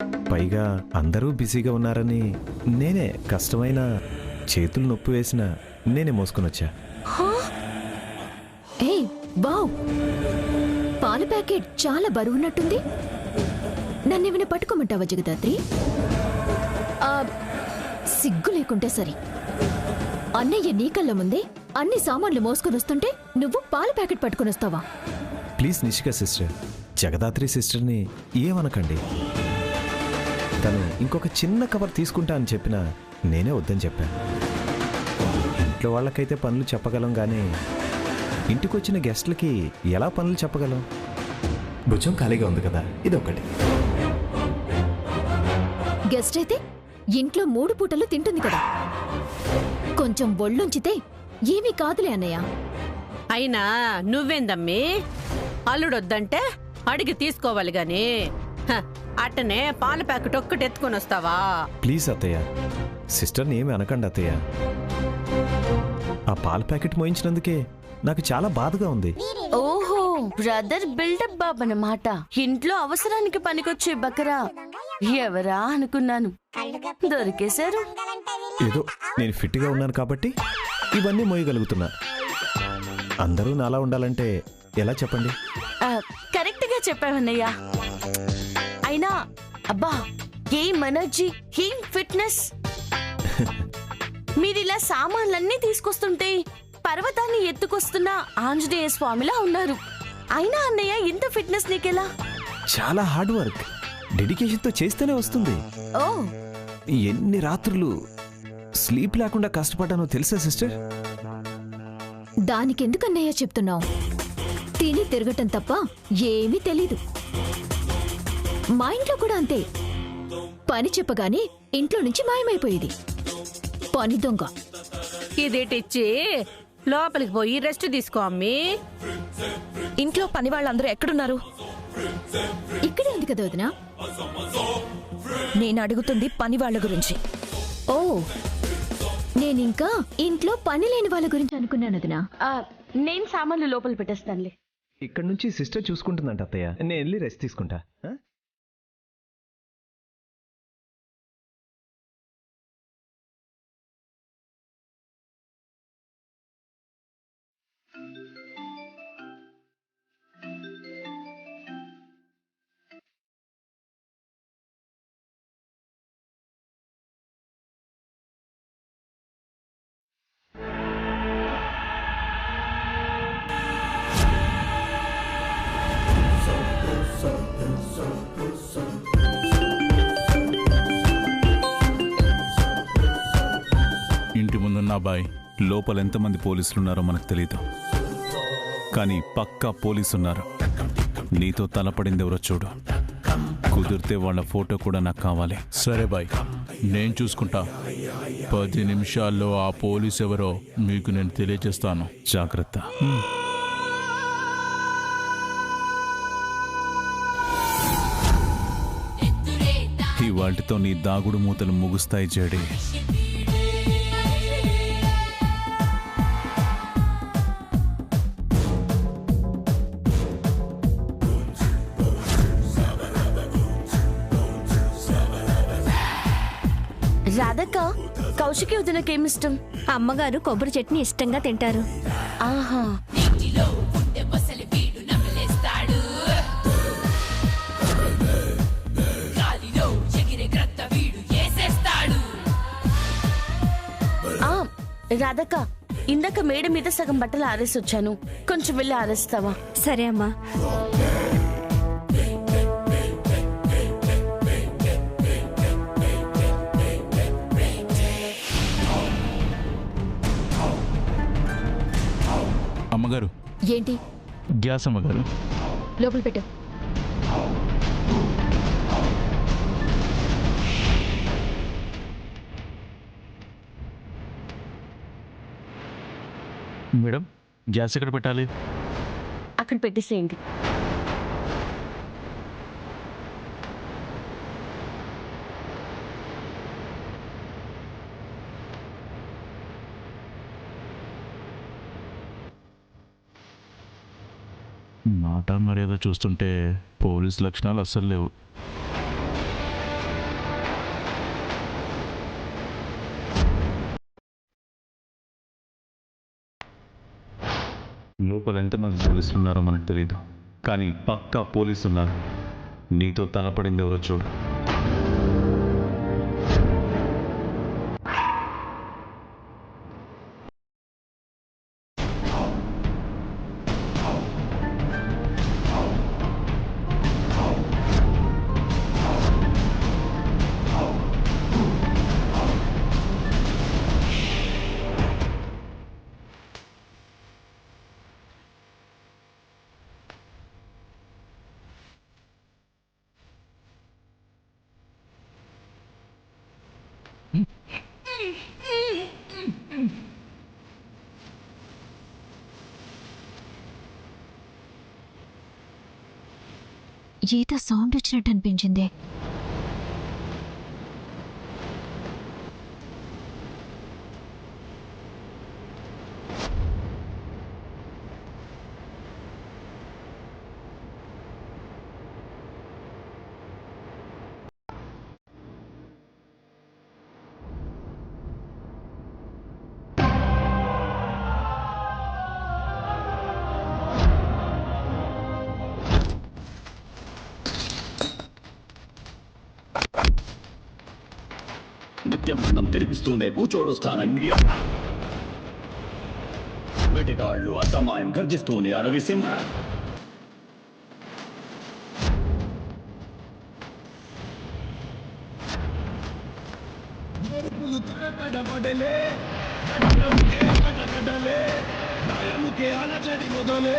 పైగా అందరూ బిజీగా ఉన్నారని నేనే కష్టమైన చేతులు నొప్పి వేసిన నేనే మోసుకొని వచ్చా. ఏయ్ వావ్, పాల ప్యాకెట్ చాలా బరువున్నట్టుంది. నన్నేమైనా పట్టుకోమంటావా జగదాత్రి? సిగ్గు లేకుంటే సరే. అన్నయ్య నీ కళ్ళ ముందే అన్ని సామాన్లు మోసుకొని వస్తుంటే నువ్వు పాల ప్యాకెట్ పట్టుకొని వస్తావా? ప్లీజ్ నిషిక సిస్టర్, జగదాత్రి సిస్టర్ని ఏమనకండి. తను ఇంకొక చిన్న కవర్ తీసుకుంటా అని చెప్పినా నేనే వద్దని చెప్పాను. ఇంట్లో వాళ్ళకైతే పనులు చెప్పగలం కానీ ఇంటికొచ్చిన గెస్ట్లకి ఎలా పనులు చెప్పగలం? భుజం ఖాళీగా ఉంది కదా, ఇదొకటి. గెస్ట్ అయితే ఇంట్లో 3 పూటలు తింటుంది కదా, కొంచెం ఒళ్ళుంచితే ఏమీ కాదులే అన్నయ్య. అయినా నువ్వేందమ్మీ అల్లుడొద్దంటే అడిగి తీసుకోవాలి గాని అట్టనే పాల ప్యాకెట్ ఒక్కటి ఎత్తుకొని వస్తావా? ప్లీజ్ అత్తయ్య, సిస్టర్ని ఏమి అనకండి అత్తయ్య. ఆ పాల ప్యాకెట్ మోయించినందుకే నాకు చాలా బాధగా ఉంది. ఓహో, బ్రదర్ బిల్డప్ బాబ్ అన్నమాట. ఇంట్లో అవసరానికి పనికొచ్చే బకరా ఎవరా అనుకున్నాను, దొరికేశారు. ఏదో నేను ఫిట్గా ఉన్నాను కాబట్టి ఇవన్నీ మోయగలుగుతున్నా. అందరూ నాలా ఉండాలంటే ఎలా చెప్పండి? కరెక్ట్ గా చెప్పావన్నయ్యా. అయినా అబ్బా, ఏం ఎనర్జీ, ఏం ఫిట్నెస్. మీరిలా సామాన్లన్నీ తీసుకొస్తుంటే పర్వతాన్ని ఎత్తుకొస్తున్న ఆంజనేయ స్వామిలా ఉన్నారు. అయినా అన్నయ్య, ఇంత ఫిట్నెస్ నీకెలా? చాలా హార్డ్ వర్క్, డెడికేషన్తో చేస్తేనే వస్తుంది. ఓ, ఎన్ని రాత్రులు స్లీప్ లేకుండా కష్టపడ్డానో తెలుసా సిస్టర్? దానికెందుకన్నయ్య చెప్తున్నావు? తిని తిరగటం తప్ప ఏమీ తెలీదు. మా ఇంట్లో కూడా అంతే. పని చెప్పగానే ఇంట్లో నుంచి మాయమైపోయేది. పని దొంగ. ఇదేటిచ్చి లోపలికి పోయి రెస్ట్ తీసుకో అమ్మీ. ఇంట్లో పని వాళ్ళందరూ ఎక్కడున్నారు? ఇక్కడే ఉంది కదా వదినా. నేను అడుగుతుంది పని వాళ్ళ గురించి. ఓ, నేనింకా ఇంట్లో పని లేని వాళ్ళ గురించి అనుకున్నాను వదినా. నేను సామాన్లు లోపల పెట్టేస్తానులే. ఇక్కడ నుంచి సిస్టర్ చూసుకుంటుందంట అత్తయ్య, నేను వెళ్ళి రెస్ట్ తీసుకుంటా. ఇంటి ముందున్న అబ్బాయి లోపల ఎంతమంది పోలీసులున్నారో మనకు తెలీదు, కానీ పక్కా పోలీసున్నారు. నీతో తలపడింది ఎవరో చూడు. కుదిరితే వాళ్ళ ఫోటో కూడా నాకు కావాలి. సరే బాయ్, నేను చూసుకుంటా. 10 నిమిషాల్లో ఆ పోలీస్ ఎవరో మీకు నేను తెలియజేస్తాను. జాగ్రత్త. ఇవాళ్టితో నీ దాగుడు మూతలు ముగుస్తాయి జేడి. రాధక్క, కౌశికి వదినకేమిష్టం? అమ్మగారు కొబ్బరి చట్నీ ఇష్టంగా తింటారు. ఆహా, రాధక్క, ఇందాక మేడ మీద సగం బట్టలు ఆరేసి వచ్చాను, కొంచెం వెళ్ళి ఆరేస్తావా? సరే అమ్మా. అమ్మగారు. ఏంటి? గ్యాస్ అమ్మగారు. లోపల పెట్టు. మేడం, గ్యాస్ ఎక్కడ పెట్టాలి? అక్కడ పెట్టేసేయండి. మాట మర్యాద చూస్తుంటే పోలీస్ లక్షణాలు అస్సలు లేవు. లోపల ఎంతమంది పోలీసులు ఉన్నారో మనకు తెలియదు, కానీ పక్కా పోలీసు ఉన్నారు. నీతో తలపడింది ఎవరో చూడు. ఏదో సౌండ్ వచ్చినట్టు అనిపించింది. నిత్యమన్నం తిరిగిస్తూనే కూచోడు స్థానం వెటికాళ్ళు అసమాయం గర్జిస్తూనే అరవిసింహ. అలచడి మొదలే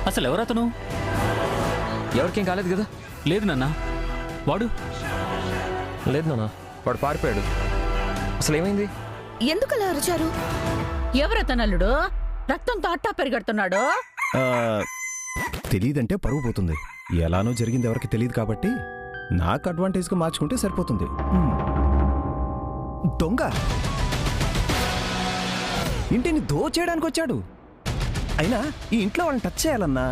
అసలు ఎవరతను? ఎవరికేం కాలేదు కదా? లేదు నాన్న. వాడు లేదు నాన్న, వాడు పారిపోయాడు. అసలు ఏమైంది? ఎందుకు అలా అరిచారు? ఎవరతనల్లుడు రక్తంతో అట్టా పెరిగడుతున్నాడు? తెలియదంటే పరుగు పోతుంది. ఎలానో జరిగింది ఎవరికి తెలియదు కాబట్టి నాకు అడ్వాంటేజ్గా మార్చుకుంటే సరిపోతుంది. దొంగ ఇంటిని దోచేయడానికి వచ్చాడు. అయినా ఈ ఇంట్లో వాళ్ళని టచ్ చేయాలన్నా,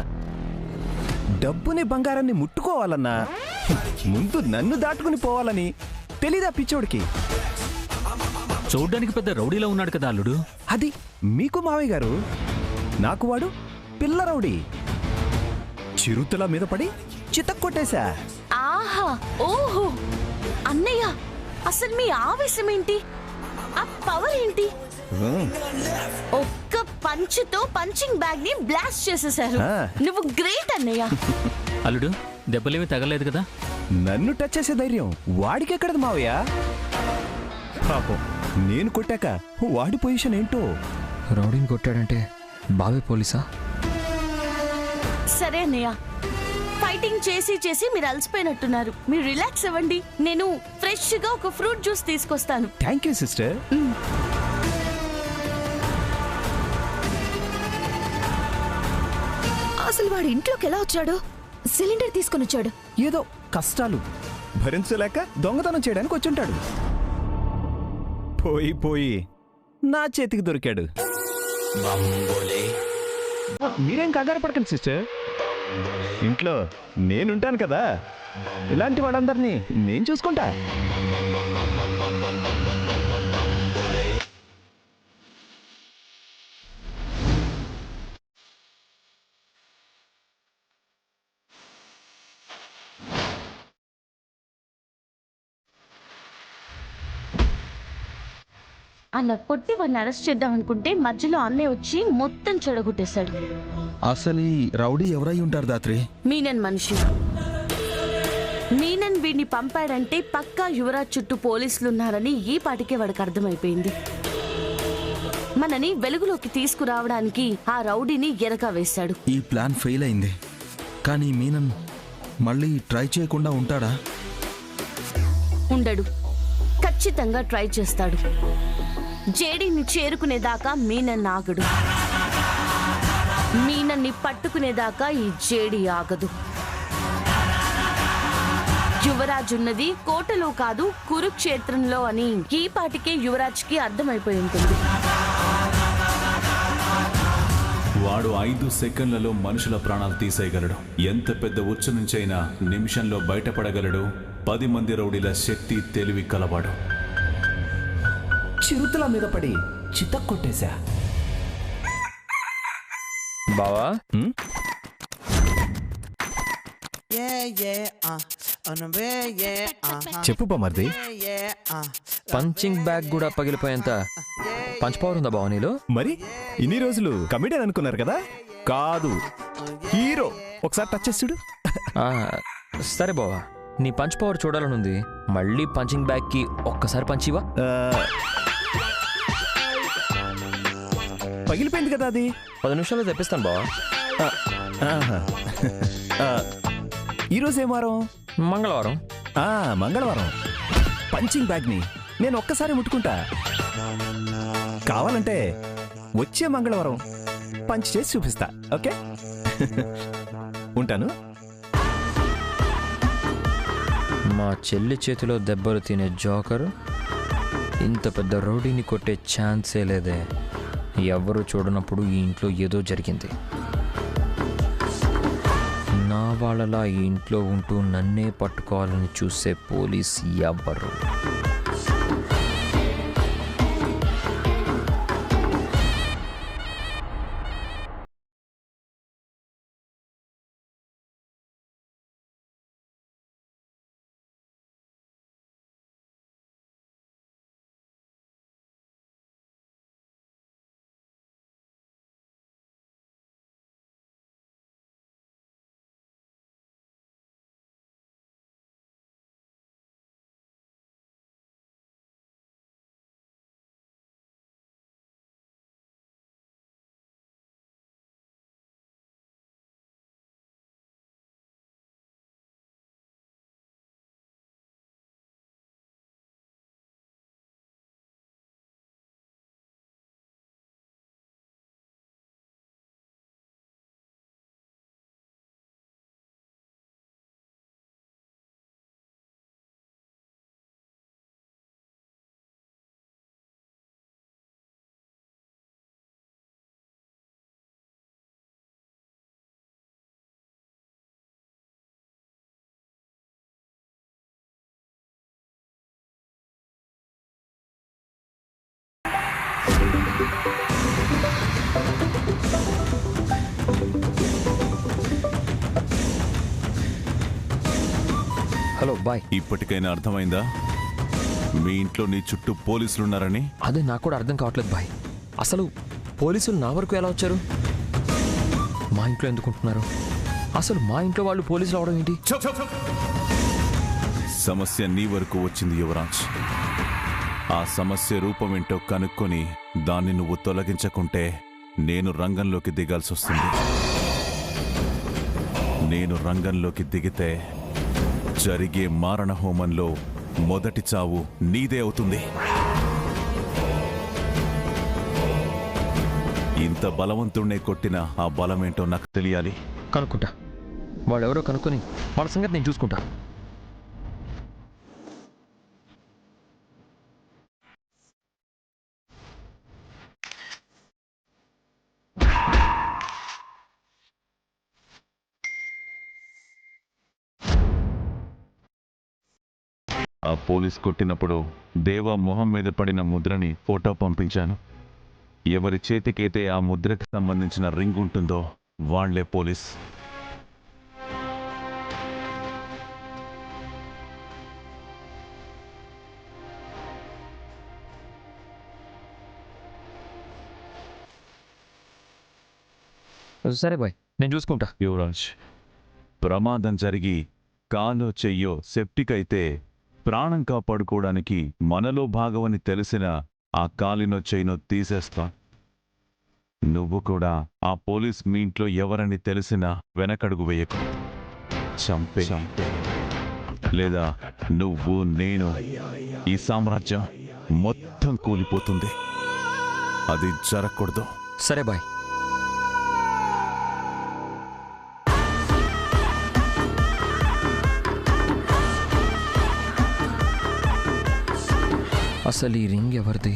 డబ్బుని బంగారాన్ని ముట్టుకోవాలన్నా ముందు నన్ను దాటుకుని పోవాలని తెలీదా పిచ్చోడికి? చూడ్డానికి పెద్ద రౌడీలో ఉన్నాడు కదా అల్లుడు. అది మీకు మావయ్య గారు, నాకు వాడు పిల్ల రౌడీ. చిరుతల మీద పడి చితక్కొట్టేశా. ఆహా, ఓహో అన్నయ్య, అసలు మీ ఆవేశం ఏంటి? ఆ పవర్ ఏంటి? ఒక్క పంచుతో పంచింగ్ బ్యాగ్ ని బ్లాస్ట్ చేసేశారు. నువ్వు గ్రేట్ అన్నయ్య. అల్లుడు దెబ్బలేమీ తగలేదు కదా? నన్ను టచ్ చేసే ధైర్యం వాడికి ఎక్కడది మావయ్య? పాపం నేను కొట్టాక వాడి పొజిషన్ ఏంటో. రౌడీని కొట్టాడంటే బావే పోలీసా? సరే అన్నయ్య, ఫైటింగ్ చేసి చేసి మీరు అలసిపోయినట్టున్నారు. మీరు రిలాక్స్ అవ్వండి. నేను ఫ్రెష్ గా ఒక ఫ్రూట్ జ్యూస్ తీసుకొస్తాను. Thank you sister. అసలు వాడు ఇంట్లోకి ఎలా వచ్చాడు? సిలిండర్ తీసుకుని వచ్చాడు. ఏదో కష్టాలు భరించలేక దొంగతనం చేయడానికి వచ్చుంటాడు. పోయి పోయి నా చేతికి దొరికాడు. మీరేం కంగారు పడకండి సిస్టర్, ఇంట్లో నేనుంటాను కదా. ఇలాంటి వాళ్ళందరినీ నేను చూసుకుంటా. అలా కొట్టి వాడిని అరెస్ట్ చేద్దాం అనుకుంటే మధ్యలో అన్నయ్య వచ్చి మొత్తం చెడగొట్టేశాడు. అసలు ఈ రౌడీ ఎవరై ఉంటారు దాత్రి? మీనన్ మనిషి. మీనన్ వీడిని పంపాడంటే పక్కా యువరాజ్ చుట్టూ పోలీసులున్నారని ఈ పాటికే వాడికి అర్థమైపోయింది. మనని వెలుగులోకి తీసుకురావడానికి ఆ రౌడీని ఎరగా వేశాడు. ఈ ప్లాన్ ఫెయిల్ అయింది, కానీ మీనన్ మళ్ళీ ట్రై చేయకుండా ఉంటాడా? ఉండడు, ఖచ్చితంగా ట్రై చేస్తాడు. జేడీని చేరుకునేదాకా మీనన్ ఆగడు. మీనన్ని పట్టుకునేదాకా ఈ జేడీ ఆగదు. యువరాజ్ ఉన్నది కోటలో కాదు కురుక్షేత్రంలో అని ఈ పాటికే యువరాజ్కి అర్థమైపోయి ఉంటుంది. వాడు 5 సెకండ్లలో మనుషుల ప్రాణాలు తీసేయగలడు. ఎంత పెద్ద ఉచ్చు నుంచైనా నిమిషంలో బయటపడగలడు. 10 మంది రౌడీల శక్తి, తెలివి కలవాడు. చిరుతల మీద పడి చితక్కొట్టేశా. బావా చెప్పు బామర్ది. పంచింగ్ బ్యాగ్ కూడా పగిలిపోయేంత పంచ్ పవర్ ఉందా బావ నీలో? మరి ఇన్ని రోజులు కమిడియన్ అనుకున్నారు కదా, కాదు హీరో. ఒకసారి టచ్ చేసి చూడు. సరే బావా, నీ పంచ్ పవర్ చూడాలనుంది. మళ్ళీ పంచింగ్ బ్యాగ్ కి ఒక్కసారి పంచివా? పగిలిపోయింది కదా అది. 10 నిమిషాల్లో తెప్పిస్తాను బావా. ఈరోజు ఏం వారం? మంగళవారం. మంగళవారం. పంచింగ్ బ్యాగ్ ని నేను ఒక్కసారి ముట్టుకుంటా. కావాలంటే వచ్చే మంగళవారం పంచ్ చేసి చూపిస్తా. ఓకే? ఉంటాను. మా చెల్లి చేతిలో దెబ్బలు తినే జోకర్ ఇంత పెద్ద రౌడీని కొట్టే ఛాన్సే లేదే. ఎవరు చూడనప్పుడు ఈ ఇంట్లో ఏదో జరిగింది. నా వాళ్ళలా ఈ ఇంట్లో ఉంటూ నన్నే పట్టుకోవాలని చూసే పోలీస్ ఎవ్వరు. Hello boy. ఇప్పటికైనా అర్థమైందా మీ ఇంట్లో నీ చుట్టూ పోలీసులున్నారని? అదే నాకు కూడా అర్థం కావట్లేదు బాయ్. అసలు పోలీసులు నా వరకు ఎలా వచ్చారు? మా ఇంట్లో ఎందుకుంటున్నారు? అసలు మా ఇంట్లో వాళ్ళు పోలీసులు అవడం ఏంటి? సమస్య నీ వరకు వచ్చింది యువరాజ్. ఆ సమస్య రూపం ఏంటో కనుక్కొని దాన్ని నువ్వు తొలగించకుంటే నేను రంగంలోకి దిగాల్సి వస్తుంది. నేను రంగంలోకి దిగితే జరిగే మారణ హోమంలో మొదటి చావు నీదే అవుతుంది. ఇంత బలవంతుణ్ణే కొట్టిన ఆ బలమేంటో నాకు తెలియాలి. కనుక్కుంటా. వాళ్ళెవరో కనుక్కొని వాళ్ళ సంగతి నేను చూసుకుంటా. ఆ పోలీస్ కొట్టినప్పుడు దేవా మొహం మీద పడిన ముద్రని ఫోటో పంపించాను. ఎవరి చేతికైతే ఆ ముద్రకి సంబంధించిన రింగ్ ఉంటుందో వాళ్లే పోలీస్. సరే బాయ్, నేను చూసుకుంటా. యువరాజ్, ప్రమాదం జరిగి కాలో చెయ్యో సెప్టిక్ అయితే ప్రాణం కాపాడుకోవడానికి మనలో భాగమని తెలిసిన ఆ కాలినో చెయ్యినో తీసేస్తా. నువ్వు కూడా ఆ పోలీస్ మీ ఇంట్లో ఎవరని తెలిసినా వెనకడుగు వేయకు. చంపే లేదా నువ్వు నేను ఈ సామ్రాజ్యం మొత్తం కూలిపోతుంది. అది జరగకూడదు. సరే బాయ్. అసలు ఈ రింగ్ ఎవరిది?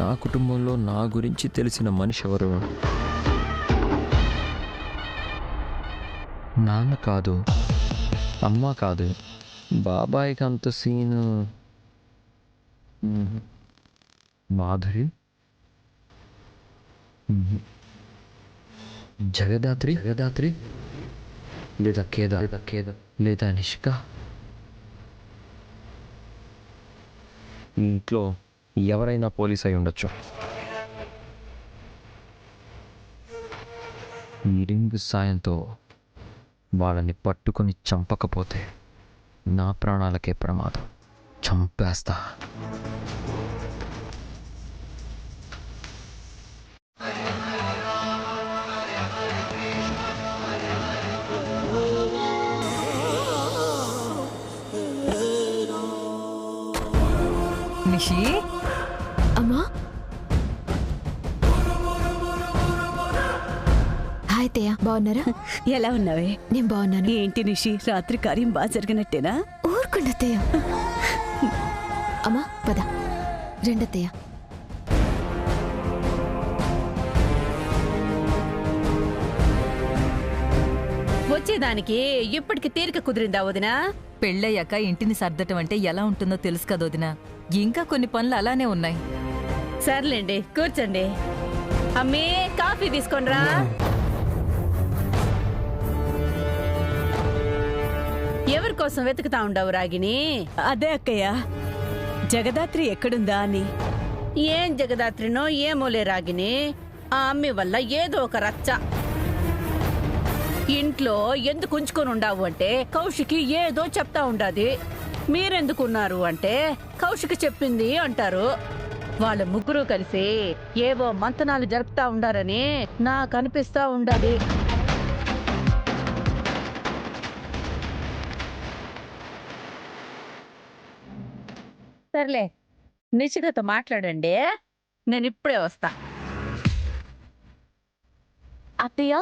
నా కుటుంబంలో నా గురించి తెలిసిన మనిషి ఎవరు? నాన్న కాదు, అమ్మ కాదు, బాబాయ్కి అంత సీను. మాధురి, జగదాత్రి లేదా కేదార్ లేదా నిష్క. ఇంట్లో ఎవరైనా పోలీస్ అయి ఉండొచ్చు. ఈ రింగ్ సాయంతో వాళ్ళని పట్టుకొని చంపకపోతే నా ప్రాణాలకే ప్రమాదం. చంపేస్తా. నిషి, అమ్మా. హాయ్ తయ్య, బాగున్నారా? ఎలా ఉన్నావే? నేను బాగున్నాను. ఏంటి నిషి, రాత్రి కార్యం బాగా జరిగినట్టేనా? ఊరుకుండా తయ్య. అమ్మా పద, రెండత్తయ్య. వచ్చేదానికి ఇప్పటికి తీరిక కుదిరిందా వదినా? పెళ్ళయ్యాక ఇంటిని సర్దటం అంటే ఎలా ఉంటుందో తెలుసు కదా వదినా. ఇంకా కొన్ని పనులు అలానే ఉన్నాయి. సర్లేండి, కూర్చోండి. అమ్మే, కాఫీ తీసుకోనరా. ఎవరి కోసం వెతుకుతా ఉండవు రాగిని? అదే అక్కయ్య, జగదాత్రి ఎక్కడుందా అని. ఏం జగదాత్రినో ఏమోలే రాగిని, ఆ అమ్మి వల్ల ఏదో ఒక రచ్చ. ఇంట్లో ఎందుకు ఉంచుకొని ఉండావు అంటే కౌశికి ఏదో చెప్తా ఉండాది. మీరెందుకున్నారు అంటే కౌశికి చెప్పింది అంటారు. వాళ్ళ ముగ్గురు కలిసి ఏవో మంతనాలు జరుపుతా ఉండారని నాకు అనిపిస్తా ఉండాది. సర్లే, నిశ్చితతో మాట్లాడండి, నేను ఇప్పుడే వస్తా. అత్తయ్య,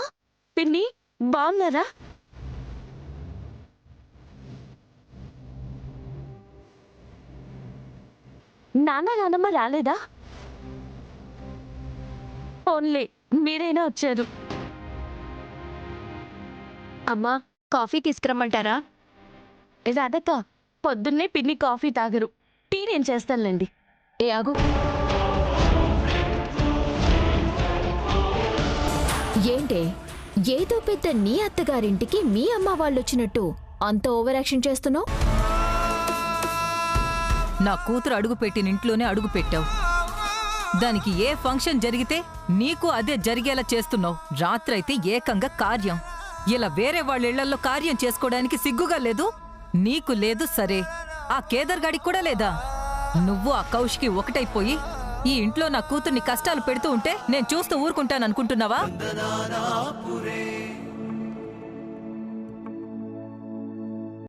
పిన్ని బాగున్నారా? నాన్న నాన్నమ్మ రాలేదా? ఓన్లీ మీరైనా వచ్చారు. అమ్మా, కాఫీ తీసుకురమ్మంటారా? రాదక్క, పొద్దున్నే పిన్ని కాఫీ తాగరు. టీ నేను చేస్తానులేండి. ఏ ఆగు. ఏంటే ఏదో పెద్ద నీ అత్తగారింటికి మీ అమ్మ వాళ్ళొచ్చినట్టు అంత ఓవర్ యాక్షన్ చేస్తున్నావు? నా కూతురు అడుగు పెట్టిన ఇంట్లోనే అడుగు పెట్టావు. దానికి ఏ ఫంక్షన్ జరిగితే నీకు అదే జరిగేలా చేస్తున్నావు. రాత్రైతే ఏకంగా కార్యం. ఇలా వేరే వాళ్ళ ఇళ్లల్లో కార్యం చేసుకోవడానికి సిగ్గుగా లేదు? నీకు లేదు సరే, ఆ కేదార్ గాడికి కూడా లేదా? నువ్వు ఆ కౌశికి ఒకటైపోయి ఈ ఇంట్లో నా కూతుర్ని కష్టాలు పెడుతూ ఉంటే నేను చూస్తూ ఊరుకుంటాననుకుంటున్నావా?